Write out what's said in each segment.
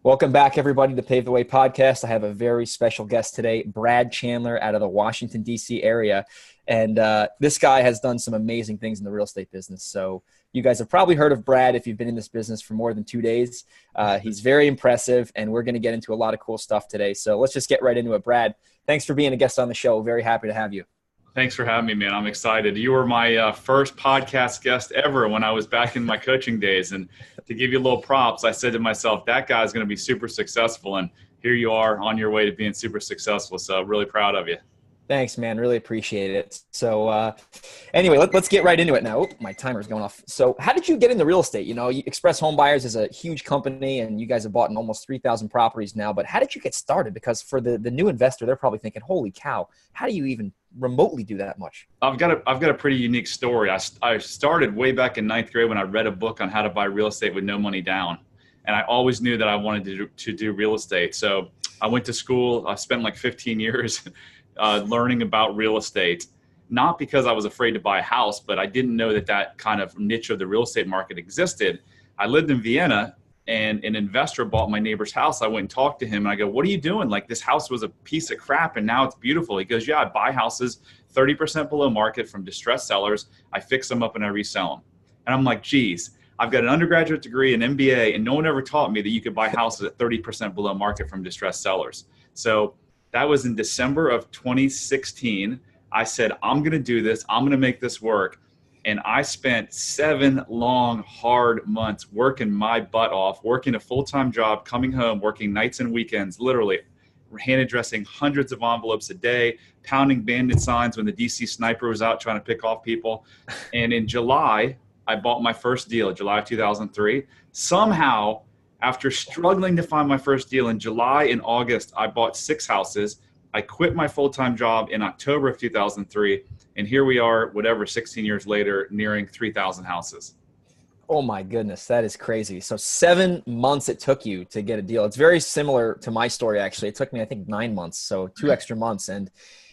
Welcome back, everybody, to Pave the Way podcast. I have a very special guest today, Brad Chandler out of the Washington, D.C. area. And this guy has done some amazing things in the real estate business. So you guys have probably heard of Brad if you've been in this business for more than 2 days. He's very impressive, and we're going to get into a lot of cool stuff today. So let's just get right into it. Brad, thanks for being a guest on the show. Very happy to have you. Thanks for having me, man. I'm excited. You were my first podcast guest ever when I was back in my coaching days. And to give you a little props, I said to myself, that guy's going to be super successful. And here you are on your way to being super successful. So really proud of you. Thanks, man. Really appreciate it. So anyway, let's get right into it now. Oh, my timer's going off. So how did you get into real estate? You know, Express Homebuyers is a huge company, and you guys have bought in almost 3,000 properties now. But how did you get started? Because for the new investor, they're probably thinking, holy cow, how do you even remotely do that much? I've got a pretty unique story. I started way back in 9th grade when I read a book on how to buy real estate with no money down. And I always knew that I wanted to do real estate. So I went to school. I spent like 15 years learning about real estate, not because I was afraid to buy a house, but I didn't know that kind of niche of the real estate market existed. I lived in Vienna, and an investor bought my neighbor's house. I went and talked to him, and I go, what are you doing? Like, this house was a piece of crap, and now it's beautiful. He goes, yeah, I buy houses 30% below market from distressed sellers. I fix them up and I resell them. And I'm like, geez, I've got an undergraduate degree, an MBA, and no one ever taught me that you could buy houses at 30% below market from distressed sellers. So that was in December of 2016. I said, I'm going to do this. I'm going to make this work. And I spent 7 long, hard months working my butt off, working a full-time job, coming home, working nights and weekends, literally hand addressing hundreds of envelopes a day, pounding bandit signs when the DC sniper was out trying to pick off people. And in July, I bought my first deal, July of 2003. Somehow, after struggling to find my first deal in July and August, I bought 6 houses. I quit my full-time job in October of 2003. And here we are, 16 years later, nearing 3,000 houses. Oh my goodness, that is crazy. So 7 months it took you to get a deal. It's very similar to my story, actually. It took me, I think, 9 months, so 2 extra months. And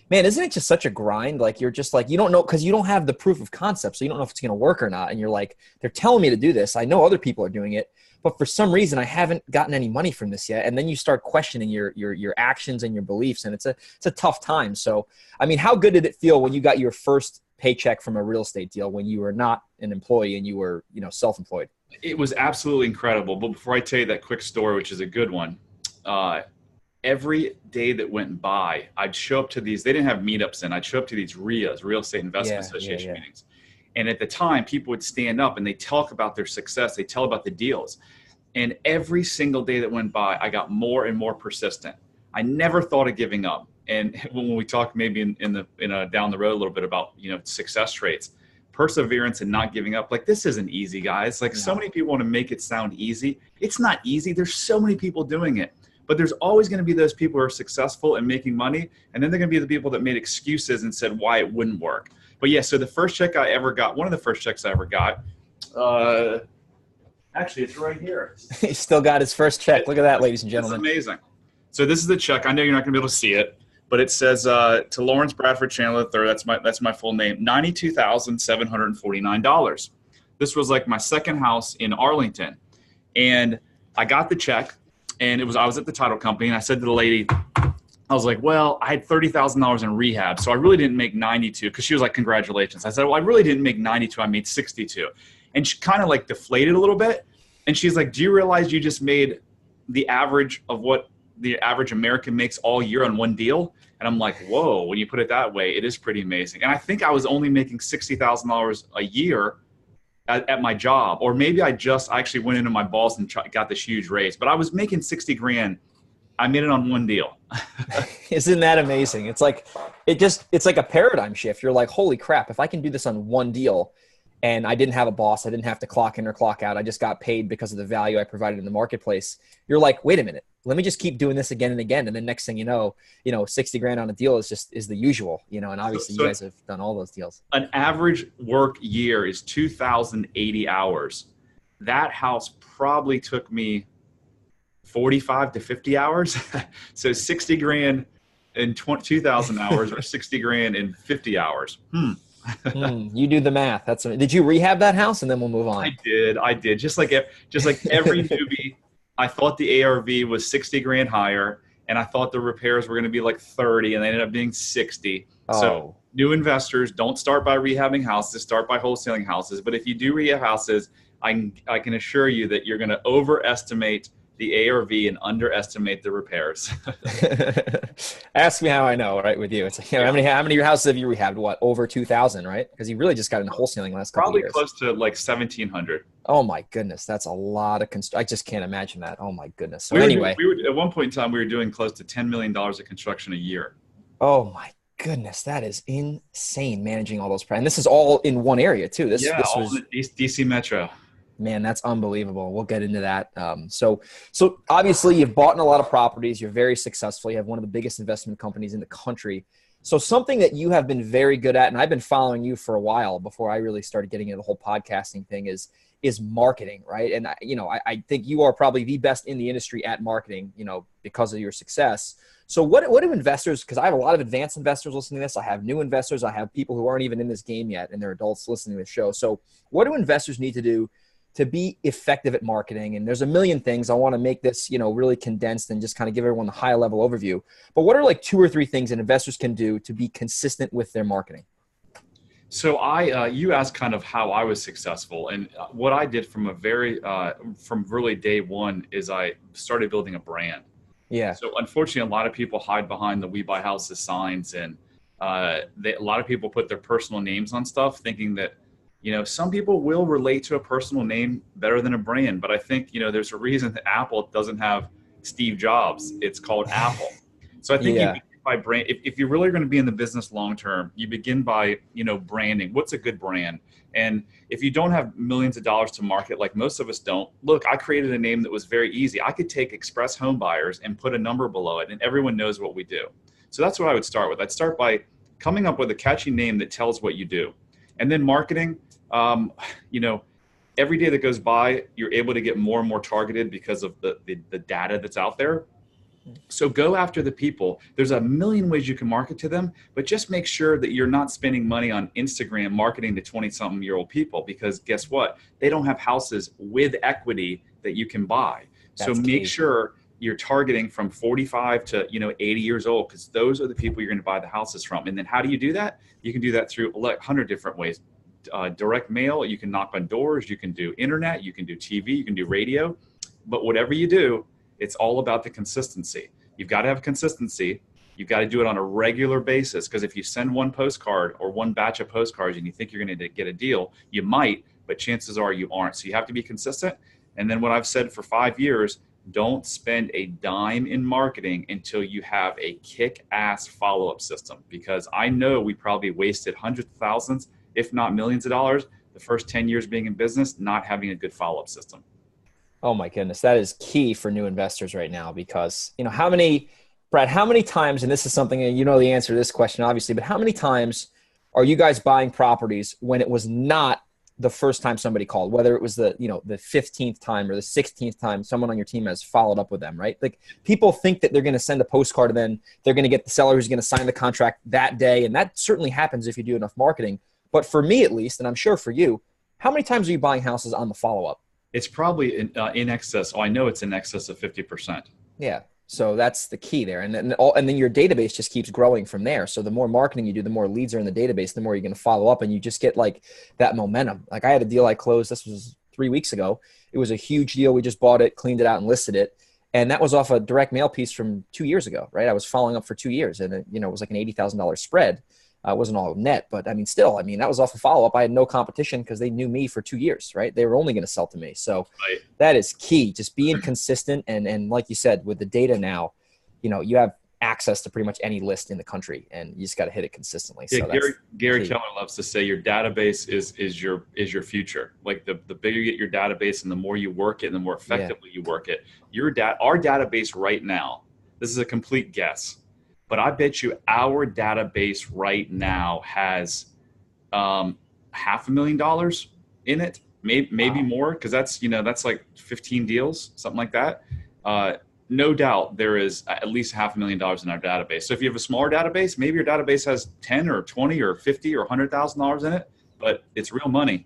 man, isn't it just such a grind? Like, you're just like, you don't know, because you don't have the proof of concept, so you don't know if it's going to work or not. And you're like, they're telling me to do this. I know other people are doing it, but for some reason I haven't gotten any money from this yet. And then you start questioning your actions and your beliefs, and it's a tough time. So, I mean, how good did it feel when you got your first paycheck from a real estate deal, when you were not an employee and you were, self-employed? It was absolutely incredible. But before I tell you that quick story, which is a good one, every day that went by, I'd show up to these, they didn't have meetups in, I'd show up to these RIAs, Real Estate Investment Association meetings. And at the time, people would stand up and they talk about their success. They tell about the deals. And every single day that went by, I got more and more persistent. I never thought of giving up. And when we talk maybe in down the road a little bit about, success rates, perseverance and not giving up, like, this isn't easy, guys. Like, so many people want to make it sound easy. It's not easy. There's so many people doing it. But there's always going to be those people who are successful and making money. And then they're going to be the people that made excuses and said why it wouldn't work. But yeah, so the first check I ever got, one of the first checks I ever got, actually, it's right here. He still got his first check. Look at that, ladies and gentlemen. It's amazing. So this is the check. I know you're not going to be able to see it, but it says to Lawrence Bradford Chandler III, that's my full name, $92,749. This was like my second house in Arlington. And I got the check, and I was at the title company, and I said to the lady, I was like, well, I had $30,000 in rehab, so I really didn't make 92, because she was like, congratulations. I said, well, I really didn't make 92, I made 62. And she kind of like deflated a little bit. And she's like, do you realize you just made the average of what the average American makes all year on one deal? And I'm like, whoa, when you put it that way, it is pretty amazing. And I think I was only making $60,000 a year at my job. Or maybe I actually went into my boss and got this huge raise. But I was making 60 grand. I made it on one deal. Isn't that amazing? It's like a paradigm shift. You're like, holy crap, if I can do this on one deal, and I didn't have a boss, I didn't have to clock in or clock out, I just got paid because of the value I provided in the marketplace. You're like, wait a minute, let me just keep doing this again and again. And then next thing you know, 60 grand on a deal is the usual, and obviously you guys have done all those deals. An average work year is 2,080 hours. That house probably took me 45 to 50 hours. So 60 grand in 2,000 hours or 60 grand in 50 hours. You do the math. Did you rehab that house? And then we'll move on. I did. Just like every newbie I thought the ARV was 60 grand higher, and I thought the repairs were going to be like 30, and they ended up being 60. So Oh, new investors, don't start by rehabbing houses, start by wholesaling houses. But if you do rehab houses, I can assure you that you're going to overestimate the ARV and underestimate the repairs. ask me how I know, right? With you, it's like, Yeah. how many of your houses have you rehabbed? What, over 2,000, right? Because you really just got into wholesaling last couple of Probably years. close to like 1,700. Oh my goodness, that's a lot of I just can't imagine that. Oh my goodness. So We were, anyway, we were at one point in time, we were doing close to $10 million of construction a year. oh my goodness, that is insane managing all those. And this is all in one area too. Yeah, This all was in the DC Metro. Man, that's unbelievable. We'll get into that. So obviously you've bought in a lot of properties. You're very successful. You have one of the biggest investment companies in the country. So something that you have been very good at, and I've been following you for a while before I really started getting into the whole podcasting thing, is marketing, right? And I think you are probably the best in the industry at marketing, because of your success. So what do investors, because I have a lot of advanced investors listening to this. I have new investors. I have people who aren't even in this game yet, and they're adults listening to the show. So what do investors need to do to be effective at marketing? And there's a million things. I want to make this, really condensed and just kind of give everyone the high level overview. But what are like 2 or 3 things that investors can do to be consistent with their marketing? So you asked kind of how I was successful, and what I did from from really day one is I started building a brand. Yeah. So unfortunately, a lot of people hide behind the "We Buy Houses" signs, and a lot of people put their personal names on stuff, thinking that, some people will relate to a personal name better than a brand. But I think, there's a reason that Apple doesn't have Steve Jobs. It's called Apple. So I think you Yeah. begin by brand. If you're really going to be in the business long term, you begin by, branding. What's a good brand? And if you don't have millions of dollars to market, like most of us don't, look, I created a name that was very easy. I could take Express Home Buyers and put a number below it, and everyone knows what we do. So that's what I would start with. I'd start by coming up with a catchy name that tells what you do. And then marketing, every day that goes by, you're able to get more and more targeted because of the data that's out there. So go after the people. There's a million ways you can market to them, but just make sure that you're not spending money on Instagram marketing to 20-something-year-old people, because guess what? They don't have houses with equity that you can buy. So That's make key. sure you're targeting from 45 to 80 years old, because those are the people you're going to buy the houses from. And then how do you do that? You can do that through 100 different ways. Direct mail, you can knock on doors, you can do internet, you can do TV, you can do radio. But whatever you do, it's all about the consistency. You've got to have consistency. You've got to do it on a regular basis, because if you send one postcard or one batch of postcards and you think you're going to get a deal, you might, but chances are you aren't. So you have to be consistent. And then what I've said for 5 years, don't spend a dime in marketing until you have a kick-ass follow-up system, because I know we probably wasted hundreds of thousands, if not millions of dollars, the first 10 years being in business, not having a good follow-up system. Oh my goodness. That is key for new investors right now, because, Brad, how many times, and this is something, and the answer to this question, obviously, but how many times are you guys buying properties when it was not the first time somebody called, whether it was the 15th time or the 16th time someone on your team has followed up with them, right? Like, people think that they're going to send a postcard and then they're going to get the seller who's going to sign the contract that day. And that certainly happens if you do enough marketing. But for me, at least, and I'm sure for you, how many times are you buying houses on the follow-up? It's probably in excess. Oh, I know it's in excess of 50%. Yeah. So that's the key there. And then your database just keeps growing from there. So the more marketing you do, the more leads are in the database, the more you're going to follow up, and you just get like that momentum. Like, I had a deal I closed, this was 3 weeks ago. It was a huge deal. We just bought it, cleaned it out, and listed it. And that was off a direct mail piece from 2 years ago, right? I was following up for 2 years, and it was like an $80,000 spread. It wasn't all net, but that was off a follow-up. I had no competition because they knew me for 2 years, right? They were only going to sell to me. So Right. That is key, just being consistent. And like you said, with the data now, you have access to pretty much any list in the country, and you just got to hit it consistently. Yeah, So Gary Keller loves to say your database is your future. Like, the bigger you get your database and the more you work it and the more effectively you work it. Our database right now, this is a complete guess, but I bet you our database right now has $500,000 in it, maybe more, because that's like 15 deals, something like that. No doubt there is at least $500,000 in our database. So if you have a smaller database, maybe your database has 10 or 20 or 50 or $100,000 in it, but it's real money.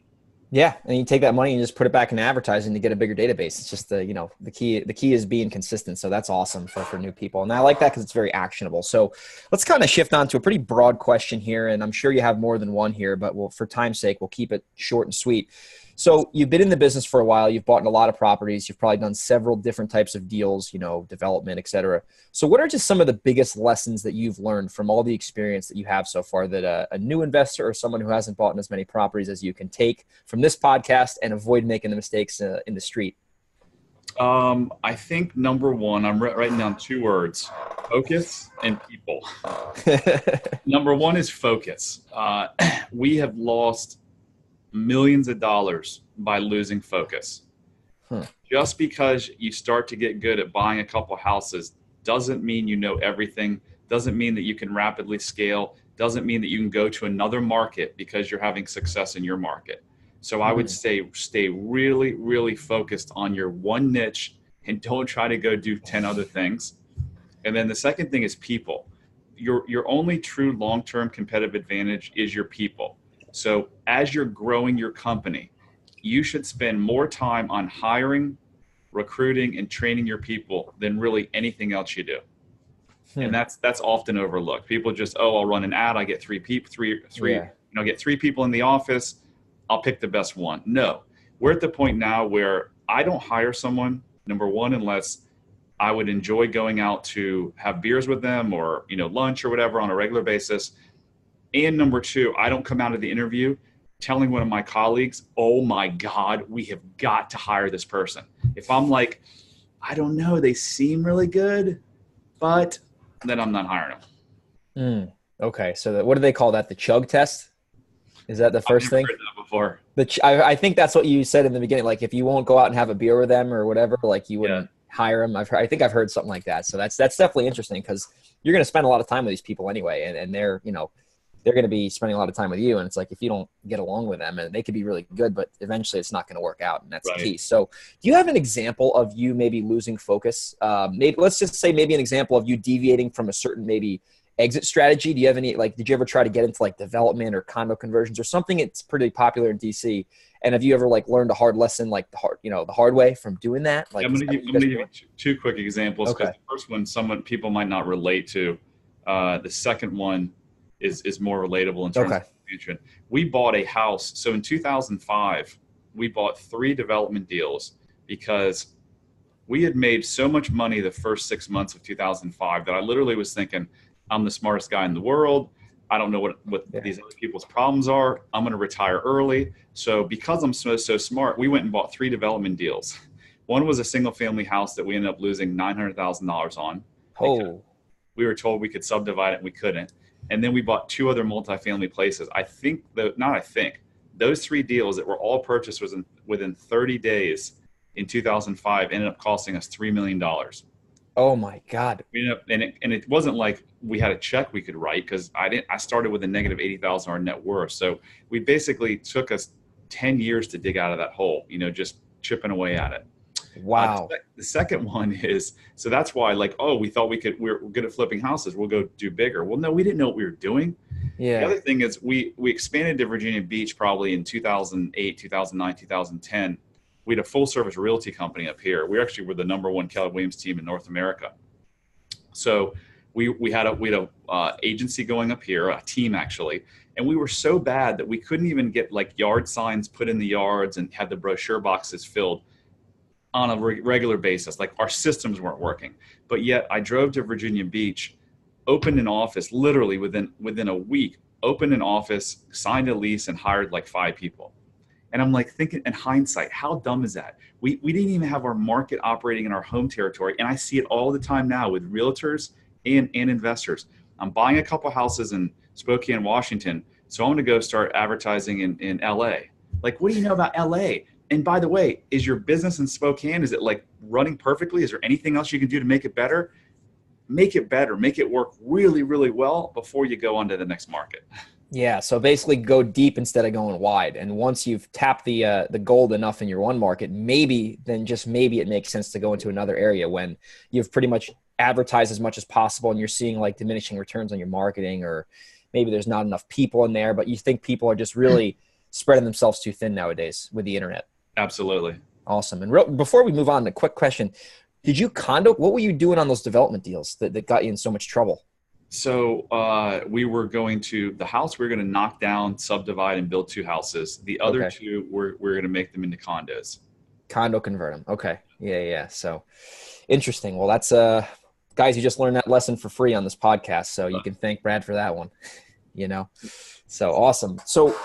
Yeah, and you take that money and just put it back in advertising to get a bigger database. It's just the key is being consistent. So that's awesome for new people. And I like that because it's very actionable. So let's kind of shift on to a pretty broad question here. And I'm sure you have more than one here, but for time's sake, we'll keep it short and sweet. So you've been in the business for a while. You've bought in a lot of properties. You've probably done several different types of deals, development, et cetera. So what are just some of the biggest lessons that you've learned from all the experience that you have so far that a new investor or someone who hasn't bought in as many properties as you can take from this podcast and avoid making the mistakes in the street? I think number one, I'm writing down two words: focus and people. Number one is focus. We have lost millions of dollars by losing focus. Just because you start to get good at buying a couple houses doesn't mean you know everything, doesn't mean that you can rapidly scale, doesn't mean that you can go to another market because you're having success in your market. So I would say stay really, really focused on your one niche and don't try to go do 10 other things. And then the second thing is people. Your only true long-term competitive advantage is your people. So as you're growing your company, you should spend more time on hiring, recruiting, and training your people than really anything else you do. And that's often overlooked. People just, I'll run an ad, I get three, get three people in the office, I'll pick the best one. No, we're at the point now where I don't hire someone, number one, unless I would enjoy going out to have beers with them or, lunch or whatever on a regular basis. And number two, I don't come out of the interview telling one of my colleagues, oh my God, we have got to hire this person. If I'm like, I don't know, they seem really good, but then I'm not hiring them. Okay. So what do they call that? The chug test? Is that the first thing? I've heard that before. I think that's what you said in the beginning. Like if you won't go out and have a beer with them or whatever, like you wouldn't hire them. I think I've heard something like that. So that's definitely interesting because you're going to spend a lot of time with these people anyway. And they're, they're going to be spending a lot of time with you. And it's like, if you don't get along with them, and they could be really good, but eventually it's not going to work out. And that's the key. So do you have an example of you maybe losing focus? Maybe let's just say maybe an example of you deviating from a certain maybe exit strategy. Do you have any, did you ever try to get into development or condo conversions or something? It's pretty popular in DC. And have you ever learned a hard lesson, the hard way from doing that? I'm going to give you two quick examples. Because the first one, people might not relate to. The second one is more relatable in terms of expansion. We bought a house. So in 2005, we bought 3 development deals because we had made so much money the first 6 months of 2005 that I literally was thinking, I'm the smartest guy in the world. I don't know what these other people's problems are. I'm going to retire early. So because I'm so smart, we went and bought 3 development deals. One was a single family house that we ended up losing $900,000 on. Oh. We were told we could subdivide it and we couldn't. And then we bought 2 other multifamily places. Those 3 deals that were all purchased within 30 days in 2005 ended up costing us $3 million. Oh my God. And it wasn't like we had a check we could write because I started with a negative $80,000 net worth. So we basically took us 10 years to dig out of that hole, just chipping away at it. Wow. The second one is, so that's why we thought we're good at flipping houses. We'll go do bigger. Well, no, we didn't know what we were doing. Yeah. The other thing is we expanded to Virginia Beach probably in 2008, 2009, 2010. We had a full service realty company up here. We actually were the #1 Keller Williams team in North America. So we had a agency going up here, a team actually, and we were so bad that we couldn't even get yard signs put in the yards and have the brochure boxes filled on a regular basis. Our systems weren't working. But yet I drove to Virginia Beach, opened an office literally within a week, opened an office, signed a lease, and hired 5 people. And I'm thinking in hindsight, how dumb is that? We didn't even have our market operating in our home territory. And I see it all the time now with realtors and investors. I'm buying a couple houses in Spokane, Washington. So I'm going to go start advertising in LA. What do you know about LA? And by the way, is your business in Spokane, is it running perfectly? Is there anything else you can do to make it better? Make it better. Make it work really, really well before you go on to the next market. Yeah. So basically go deep instead of going wide. And once you've tapped the gold enough in your one market, maybe it makes sense to go into another area when you've pretty much advertised as much as possible and you're seeing diminishing returns on your marketing, or maybe there's not enough people in there, but you think people are just really spreading themselves too thin nowadays with the internet. Absolutely. Awesome. And before we move on, a quick question. What were you doing on those development deals that got you in so much trouble? So we were going to the house. We were going to knock down, subdivide, and build 2 houses. The other Okay. 2 we're going to make them into condos. Condo convert them. Okay. Yeah. So interesting. Well, that's guys, you just learned that lesson for free on this podcast. So you can thank Brad for that one, you know? So awesome. So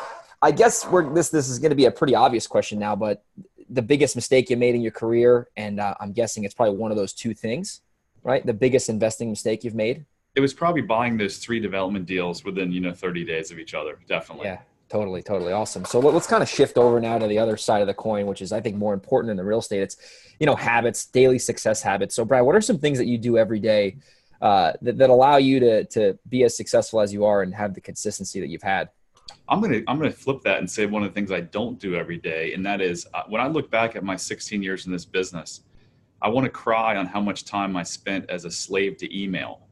I guess this is going to be a pretty obvious question now, but the biggest mistake you made in your career, and I'm guessing it's probably one of those 2 things, right? The biggest investing mistake you've made? It was probably buying those 3 development deals within, 30 days of each other. Definitely. Yeah, totally. Awesome. So let's kind of shift over now to the other side of the coin, which is, I think, more important in the real estate. It's, habits, daily success habits. So Brad, what are some things that you do every day that allow you to be as successful as you are and have the consistency that you've had? I'm gonna flip that and say one of the things I don't do every day, and that is when I look back at my 16 years in this business, I want to cry on how much time I spent as a slave to email.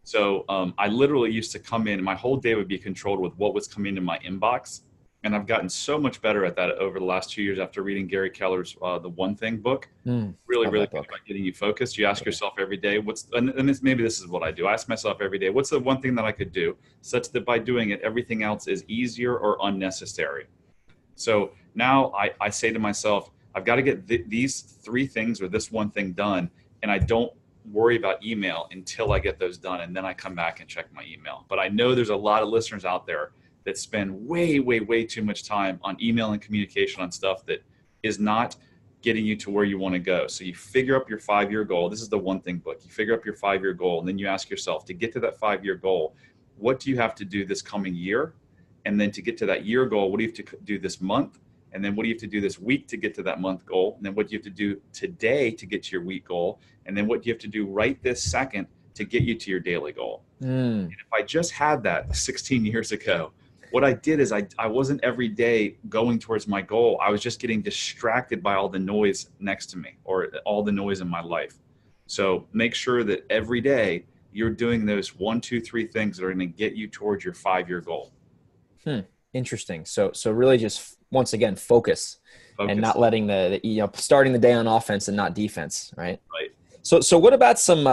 So I literally used to come in, and my whole day would be controlled with what was coming in my inbox, and I've gotten so much better at that over the last 2 years after reading Gary Keller's The One Thing book. Really good about getting you focused. You ask yourself every day, maybe this is what I do. I ask myself every day, what's the one thing that I could do such that by doing it, everything else is easier or unnecessary? So now I say to myself, I've got to get these 3 things or this one thing done, and I don't worry about email until I get those done, and then I come back and check my email. But I know there's a lot of listeners out there that spend way too much time on email and communication on stuff that is not getting you to where you want to go. So you figure up your 5-year goal. This is the One Thing book. You figure up your 5-year goal, and then you ask yourself, to get to that 5-year goal, what do you have to do this coming year? And then to get to that year goal, what do you have to do this month? And then what do you have to do this week to get to that month goal? And then what do you have to do today to get to your week goal? And then what do you have to do right this second to get you to your daily goal? And if I just had that 16 years ago, what I did is I wasn't every day going towards my goal. I was just getting distracted by all the noise next to me or all the noise in my life. So make sure that every day you're doing those 1, 2, 3 things that are going to get you towards your 5-year goal. Interesting. So really just, once again, focus. And not letting starting the day on offense and not defense. Right. So what about some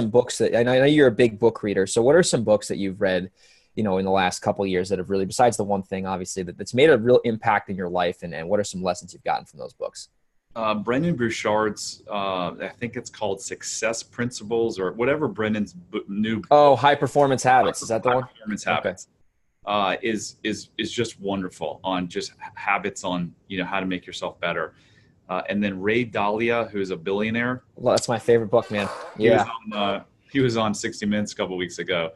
books that, I know you're a big book reader. So what are some books that you've read, in the last couple of years that have really, besides The One Thing, obviously, that's made a real impact in your life? And what are some lessons you've gotten from those books? Brendon Burchard's, I think it's called Success Principles or whatever Brendan's new. Oh, High Performance Habits. Is that the one? High Performance Habits. Okay. Is just wonderful on just habits on, how to make yourself better. And then Ray Dalio, who's a billionaire. Well, that's my favorite book, man. Yeah. He was on 60 Minutes a couple of weeks ago.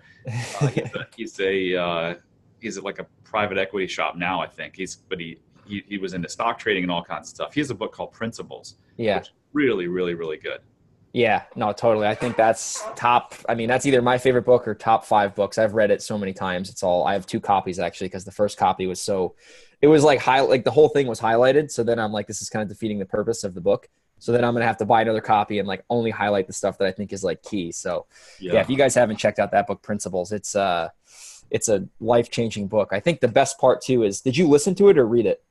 He's like a private equity shop now, I think. He was into stock trading and all kinds of stuff. He has a book called Principles. Yeah. Which is really, really, really good. Yeah, no, totally. I think that's that's either my favorite book or top 5 books. I've read it so many times. I have 2 copies actually, because the first copy was it was like the whole thing was highlighted. So then I'm like, this is kind of defeating the purpose of the book. So then I'm going to have to buy another copy and only highlight the stuff that I think is key. So yeah, if you guys haven't checked out that book, Principles, it's a life-changing book. I think the best part too is, did you listen to it or read it?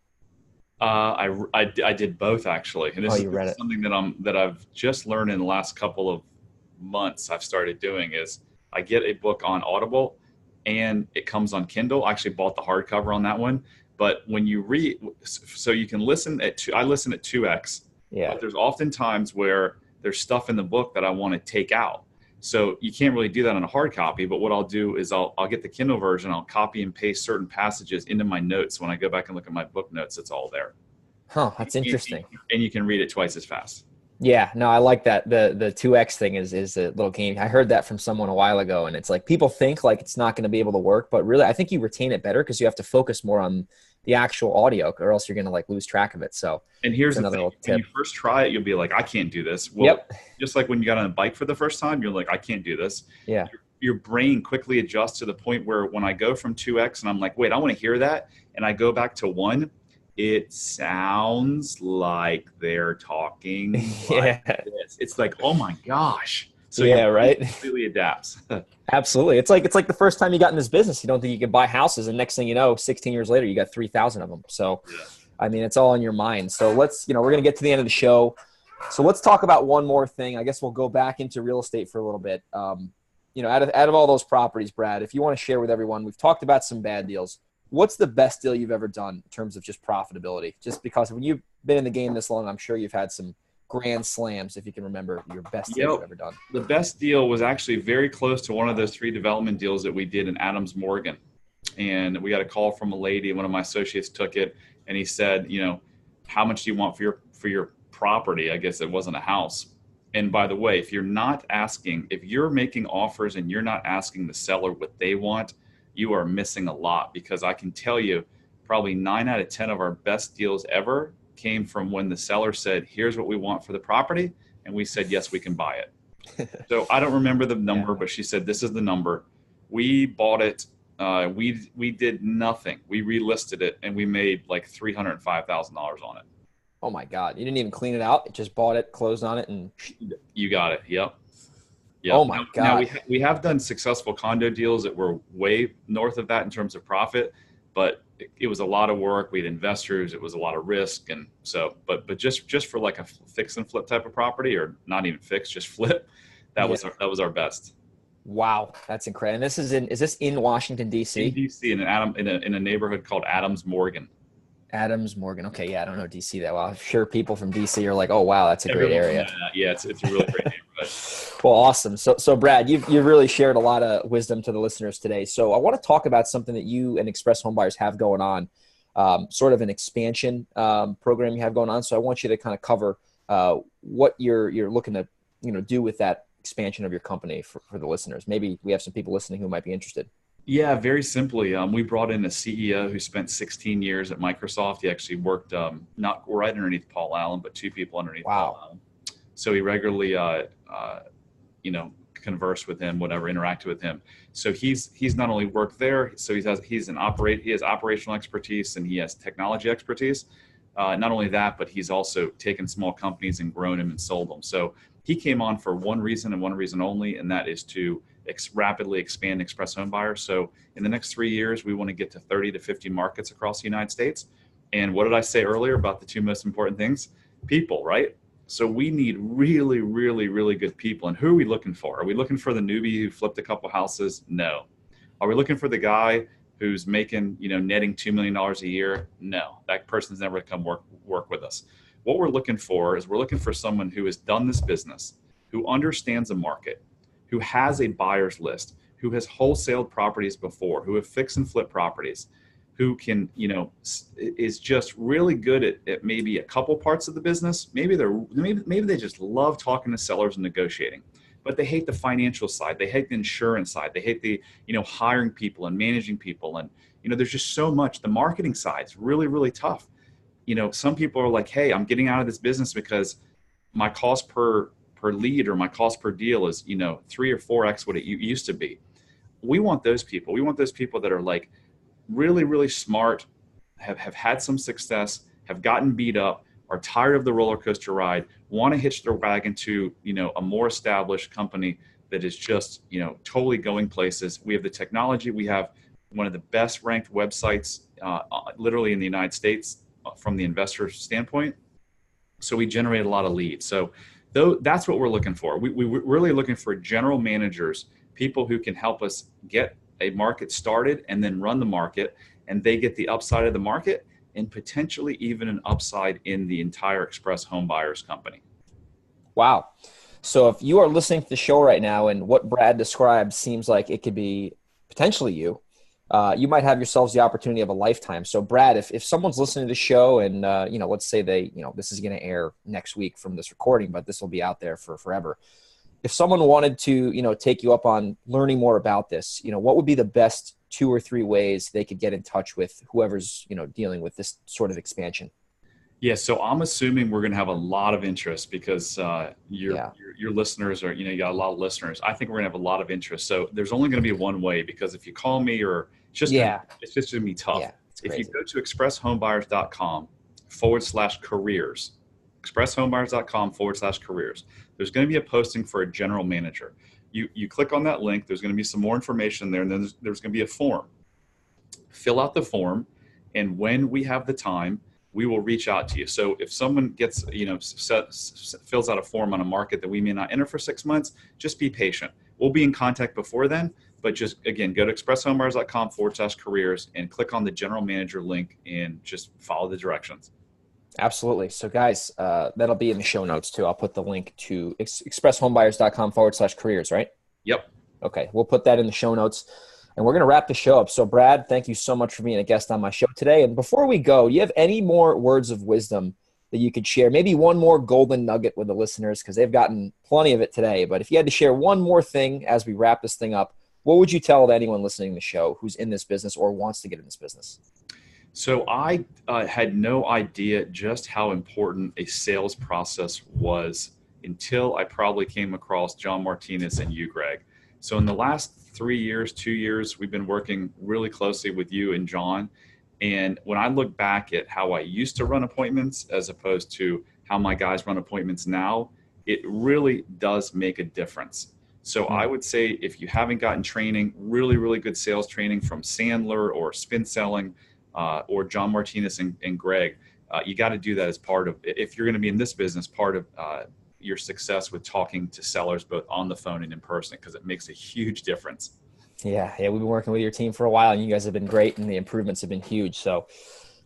I did both actually. And this is something that I've just learned in the last couple of months. I've started doing is I get a book on Audible and it comes on Kindle. I actually bought the hardcover on that one, but when you read, so you can listen I listen at 2x. Yeah. But there's often times where there's stuff in the book that I want to take out. So you can't really do that on a hard copy, but what I'll do is I'll get the Kindle version. I'll copy and paste certain passages into my notes. When I go back and look at my book notes, it's all there. Huh, that's interesting. And you can read it twice as fast. Yeah, no, I like that. The 2x thing is a little game. I heard that from someone a while ago, and it's people think it's not going to be able to work, but really I think you retain it better because you have to focus more on the actual audio, or else you're going to lose track of it. So, and here's another little tip. When you first try it, you'll be like, I can't do this. Well, just like when you got on a bike for the first time, you're like, I can't do this. Yeah. Your brain quickly adjusts to the point where when I go from 2x and I'm like, wait, I want to hear that. And I go back to 1, it sounds like they're talking like this. It's like, oh my gosh, So your Yeah, brain right. completely adapts. Absolutely. It's like the first time you got in this business, you don't think you could buy houses, and next thing you know, 16 years later, you got 3,000 of them. So, Yeah. I mean, it's all in your mind. So we're gonna get to the end of the show. So let's talk about one more thing. I guess we'll go back into real estate for a little bit. Out of all those properties, Brad, if you want to share with everyone, we've talked about some bad deals. What's the best deal you've ever done in terms of just profitability? Just because when you've been in the game this long, I'm sure you've had some grand slams, if you can remember your best deals you've Yep. ever done. The best deal was actually very close to one of those 3 development deals that we did in Adams Morgan. And we got a call from a lady. One of my associates took it, and he said, how much do you want for your property? I guess it wasn't a house. And by the way, if you're making offers and you're not asking the seller what they want, you are missing a lot, because I can tell you probably 9 out of 10 of our best deals ever came from when the seller said, here's what we want for the property. And we said, yes, we can buy it. So I don't remember the number, Yeah. but she said, this is the number. We bought it. We did nothing. We relisted it, and we made like $305,000 on it. Oh my God. You didn't even clean it out. It just bought it, closed on it, and You got it. Yep. oh Yep. my Now God. we have done successful condo deals that were way north of that in terms of profit, but it was a lot of work. We had investors. It was a lot of risk, and so but just for like a fix and flip type of property, or not even fix, just flip. That Yeah. was our best. Wow. That's incredible. And is this in Washington, In D.C.? DC, in a neighborhood called Adams Morgan. Adams Morgan. Okay. Yeah. I don't know D.C. that well. I'm sure people from D.C. are like, oh, wow, that's a great Everyone will know area. that. Yeah, it's a really great neighborhood. Well, awesome. So Brad, you've really shared a lot of wisdom to the listeners today. So I want to talk about something that you and Express Homebuyers have going on, sort of an expansion program you have going on. So I want you to kind of cover what you're looking to do with that expansion of your company for the listeners. Maybe we have some people listening who might be interested. Yeah, very simply, we brought in a CEO who spent 16 years at Microsoft. He actually worked not right underneath Paul Allen, but 2 people underneath Paul Wow. Allen. So he regularly, conversed with him, whatever, interacted with him. So he's not only worked there, so he has operational expertise, and he has technology expertise. Not only that, but he's also taken small companies and grown them and sold them. So he came on for one reason and one reason only, and that is to rapidly expand Express Home Buyers. So in the next 3 years, we want to get to 30 to 50 markets across the United States. And what did I say earlier about the 2 most important things? People, right? So we need really, really, really good people. And who are we looking for? Are we looking for the newbie who flipped a couple houses? No. Are we looking for the guy who's making, netting $2 million a year? No, that person's never come work with us. What we're looking for is we're looking for someone who has done this business, who understands the market, who has a buyer's list, who has wholesaled properties before, who have fix and flip properties, who can, is just really good at maybe a couple parts of the business. Maybe they just love talking to sellers and negotiating, but they hate the financial side. They hate the insurance side. They hate the, hiring people and managing people. And, there's just so much. The marketing side is really, really tough. Some people are like, hey, I'm getting out of this business because my cost per lead or my cost per deal is, 3 or 4x what it used to be. We want those people. We want those people that are like really, really smart, have had some success, have gotten beat up, are tired of the roller coaster ride, want to hitch their wagon to, a more established company that is just, totally going places. We have the technology. We have one of the best ranked websites, literally in the United States from the investor standpoint. So we generate a lot of leads. So that's what we're looking for. We're really looking for general managers, people who can help us get a market started and then run the market, and they get the upside of the market and potentially even an upside in the entire Express Home Buyers company. Wow. So if you are listening to the show right now and what Brad described seems like it could be potentially you, you might have yourselves the opportunity of a lifetime. So Brad, if someone's listening to the show and, let's say this is going to air next week from this recording, but this will be out there for forever. If someone wanted to, take you up on learning more about this, what would be the best 2 or 3 ways they could get in touch with whoever's, dealing with this sort of expansion? Yeah, so I'm assuming we're going to have a lot of interest because your listeners are, you got a lot of listeners. I think we're going to have a lot of interest. So there's only going to be one way, because if you call me or it's just going to be tough. Yeah, if you go to expresshomebuyers.com/careers, expresshomebuyers.com/careers, there's going to be a posting for a general manager. You click on that link, there's going to be some more information there, and then there's going to be a form. Fill out the form, and when we have the time, we will reach out to you. So if someone gets, fills out a form on a market that we may not enter for 6 months, just be patient. We'll be in contact before then, but just, again, go to expresshomebuyers.com/careers and click on the general manager link and just follow the directions. Absolutely. So guys, that'll be in the show notes too. I'll put the link to expresshomebuyers.com/careers, right? Yep. Okay. We'll put that in the show notes. And we're going to wrap the show up. So Brad, thank you so much for being a guest on my show today. And before we go, do you have any more words of wisdom that you could share? Maybe one more golden nugget with the listeners, because they've gotten plenty of it today. But if you had to share one more thing as we wrap this thing up, what would you tell to anyone listening to the show who's in this business or wants to get in this business? So I had no idea just how important a sales process was until I probably came across John Martinez and you, Greg. So in the last 2 years, we've been working really closely with you and John. And when I look back at how I used to run appointments as opposed to how my guys run appointments now, it really does make a difference. So I would say if you haven't gotten training, really, really good sales training from Sandler or Spin Selling or John Martinez and Greg, you got to do that as part of, if you're going to be in this business, part of your success with talking to sellers both on the phone and in person, because it makes a huge difference. Yeah. We've been working with your team for a while, and you guys have been great, and the improvements have been huge. So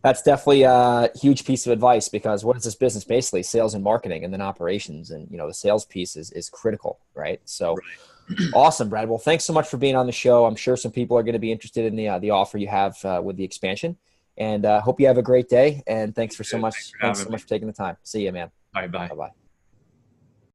that's definitely a huge piece of advice, because what is this business? Basically sales and marketing, and then operations, and the sales piece is critical, right? So Awesome, Brad. Well, thanks so much for being on the show. I'm sure some people are going to be interested in the offer you have with the expansion, and hope you have a great day. And thanks for so much for taking the time. See you, man. Bye. Bye-bye.